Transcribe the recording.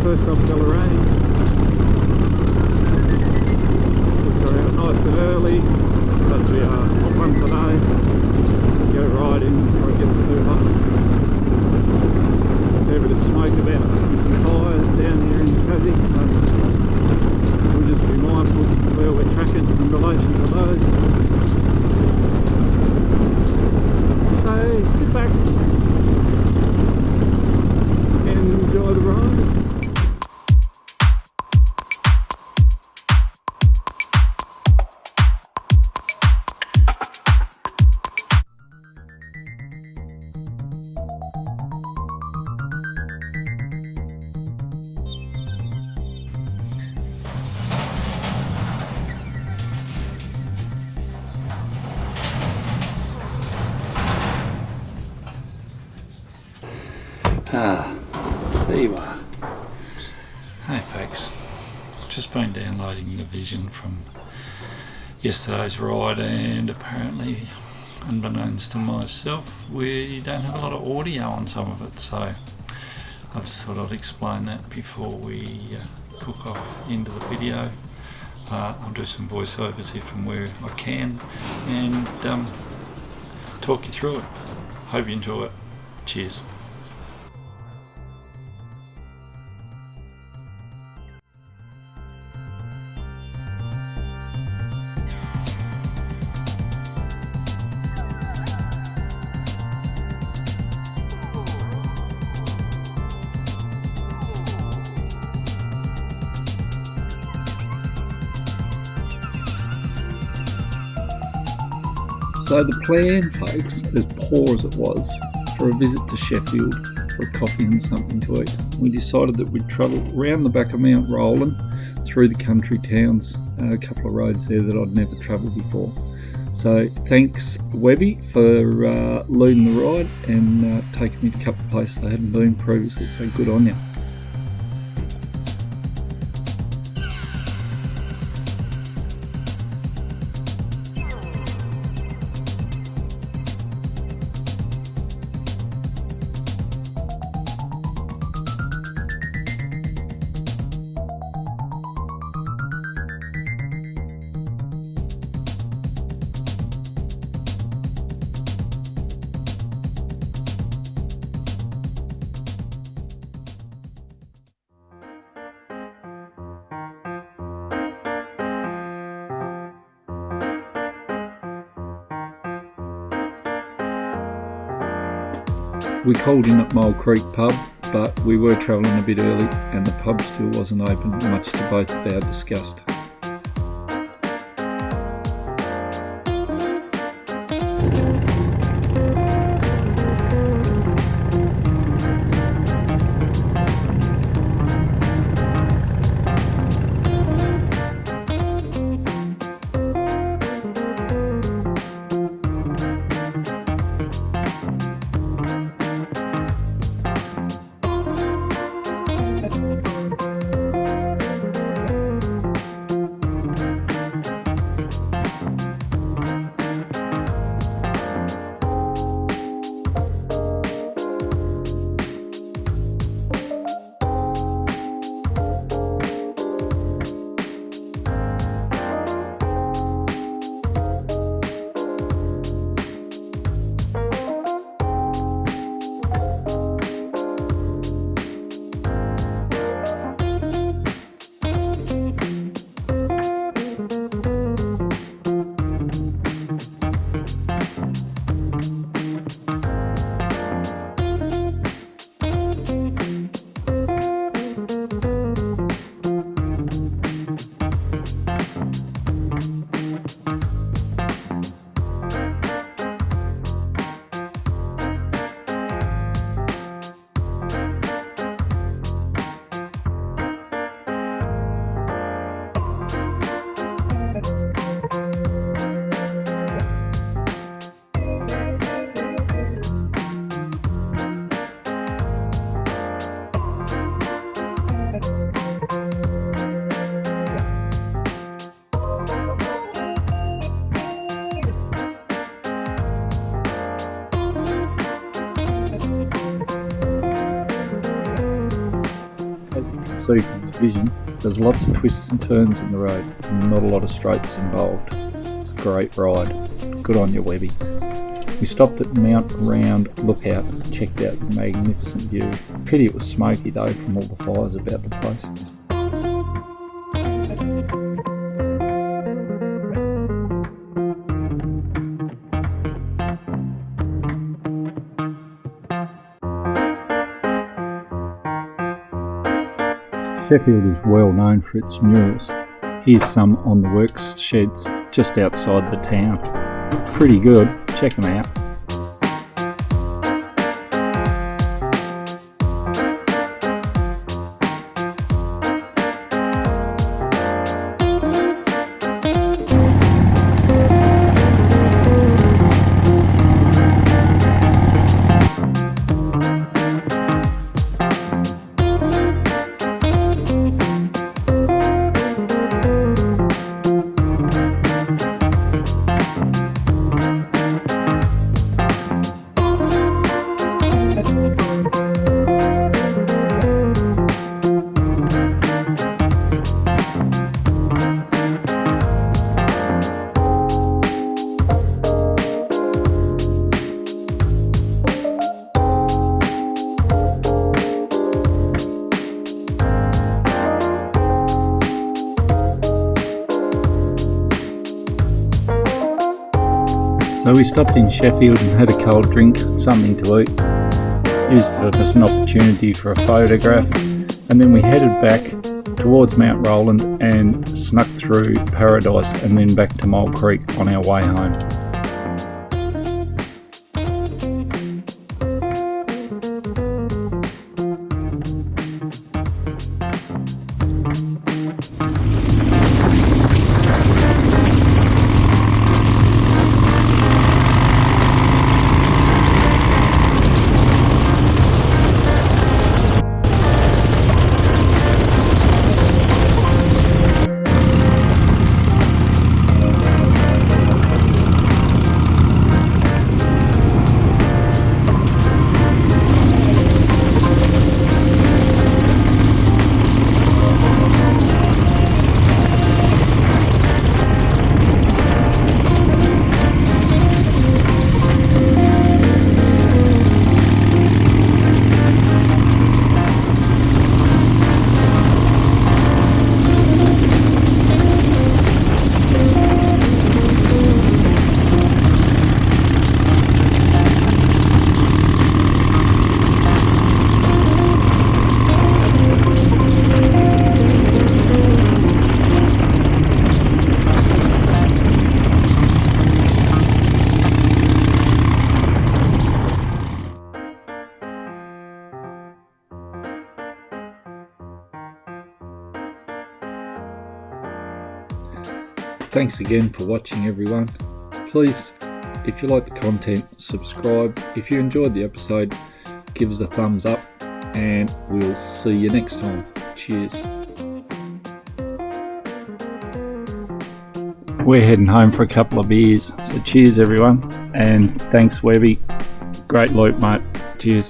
first up Deloraine. We're out nice and early. Supposed to be a hot one today, so go riding before it gets too hot. A fair bit of smoke about some fires down here in Tassie, so we'll just be mindful where we're tracking in relation to those. So sit back and enjoy the ride. There you are. Hey folks, just been downloading the vision from yesterday's ride, and apparently, unbeknownst to myself, we don't have a lot of audio on some of it, so I just thought I'd explain that before we cook off into the video. I'll do some voiceovers here from where I can and talk you through it. Hope you enjoy it. Cheers. So the plan, folks, as poor as it was, for a visit to Sheffield for a coffee and something to eat, we decided that we'd travel round the back of Mount Rowland through the country towns, a couple of roads there that I'd never travelled before. So thanks Webby for leading the ride and taking me to a couple of places I hadn't been previously, so good on you. We called in at Mole Creek pub, but we were travelling a bit early and the pub still wasn't open, much to both of our disgust. see from the vision, there's lots of twists and turns in the road and not a lot of straights involved. It's a great ride. Good on you, Webby. We stopped at Mount Rowland Lookout and checked out the magnificent view. Pity it was smoky though from all the fires about the place. Sheffield is well known for its murals. Here's some on the works sheds just outside the town. Pretty good, check them out. So we stopped in Sheffield and had a cold drink, something to eat. Used it as an opportunity for a photograph, and then we headed back towards Mount Rowland and snuck through Paradise and then back to Mole Creek on our way home. Thanks again for watching, everyone. Please, if you like the content, subscribe. If you enjoyed the episode, give us a thumbs up, and we'll see you next time. Cheers. We're heading home for a couple of beers, so cheers everyone, and thanks Webby. Great loop, mate. Cheers.